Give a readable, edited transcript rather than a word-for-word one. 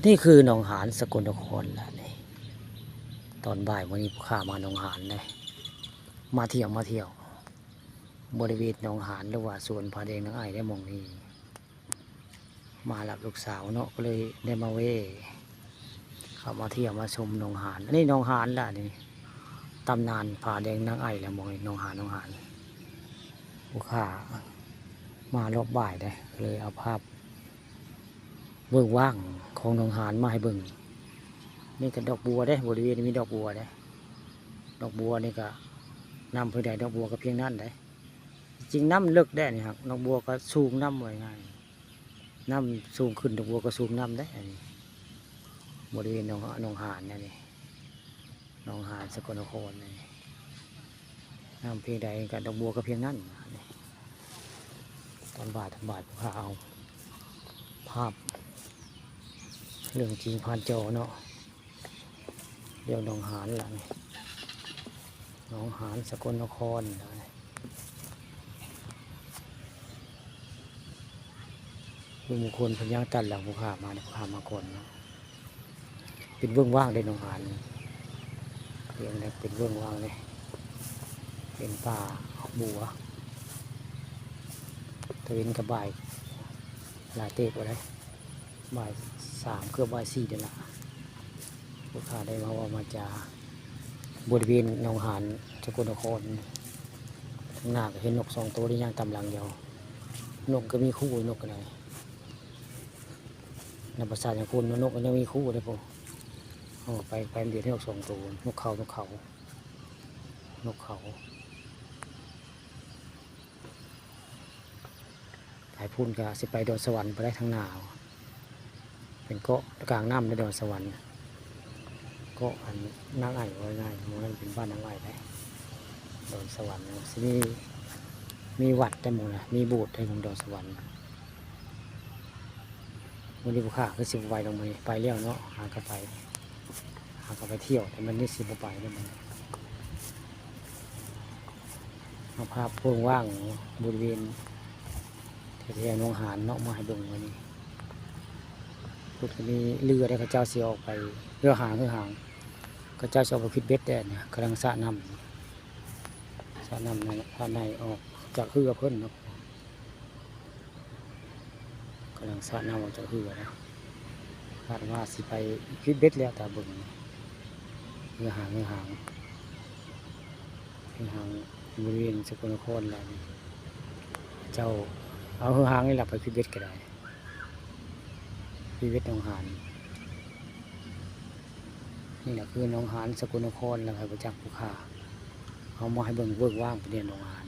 นี่คือหนองหานสกลนครแหละนี่ตอนบ่ายวันนี้ผู้ข้ามาหนองหานเลยมาเที่ยวบริเวณหนองหานหรือว่าสวนผาแดงนางไอ่ได้มองนี้มาหลับลูกสาวเนาะก็เลยได้มาเว่เข้ามาเที่ยวมาชมหนองหานอันนี้หนองหานแหละนี่ตำนานผาแดงนางไอ่แล้วมองหนองหานผู้ข้ามารอบบ่ายได้เลยเอาภาพเบิ่งว่างของหนองหานมาให้เบิ่งนี่ก็ดอกบัวได้บริเวณนี้มีดอกบัวได้ดอกบัวนี่ก็น้ำเพื่อใดดอกบัวก็เพียงนั้นได้จริงน้ำเลิกได้นี่ครับดอกบัวก็สูงน้ำไว้ง่ายน้ำสูงขึ้นดอกบัวก็สูงน้ำได้บริเวณหนองหานนี่หนองหานสกลนครนี่น้ำเพียงใดกับดอกบัวก็เพียงนั้นตอนบ่ายพาเอาภาพเรื่องจริงผ่านจอเนาะเรื่องหนองหานล่ะนี่หนองหานสกลนครลุงมงคลพญาตันหลังผู้ข้ามาผู้ข้ามาก่อนเนาะเป็นเบื้องว่างได้หนองหานเรียงเลยเป็นเบื้องว่างเลยเป็นป่าบัวตะเวนกับบ่ายหลายเตะไปเลยบ่าย3เกือบบ่าย4เดือนละผู้ข้าได้มาจากบริเวณหนองหานสกลนครข้างหน้าก็เห็นนก2 ตัวที่ย่างตำหลังเดียวนกก็มีคู่นกกันเลยในภาษาอย่างคุณนกก็ยังมีคู่เลยพวกไปเดียวที่นก2 ตัวนกเขาถ่ายพุ่นก็สิไปดอนสวรรค์ไปได้ทางหนาวเป็นเกาะกลางน้ำในดอนสวรรค์เกาะอันนางไอ่ว่าง่ายมันเป็นบ้านนางไอ่ได้ดอนสวรรค์มีวัดได้หมดนะมีโบสถ์ได้หมดดอนสวรรค์วันนี้ผู้ข้าคือสิบไปลงไปแล้วเนาะหากไปเที่ยวแต่มันนี่สิบไปได้มันเอาภาพพวงว่างบริเวณแถวหนองหานเนาะมาให้เบิ่งวันนี้พูดกันนี้เรือได้ข้าเจ้าเสียออกไปเรือหางข้าเจ้าชอบไปพิดเบ็ดแดดเนี่ยกำลังสระน้ำนั่นภายในออกจากเรือเพิ่นเนาะกำลังสระน้ำออกจากเรือนะคาดว่าสิไปพิดเบ็ดแล้วแต่เบิ่งเรือหางบริเวณสกลนครอะไรเจ้าเอาเรือหางนี่แหละไปพิดเบ็ดก็ได้พิดเบ็ดหนองหานนี่แหละคือหนองหานสกลนครแล้วครับประจักษ์ผู้ข้าเอามาให้เบิ่งว่างประเด็นหนองหาน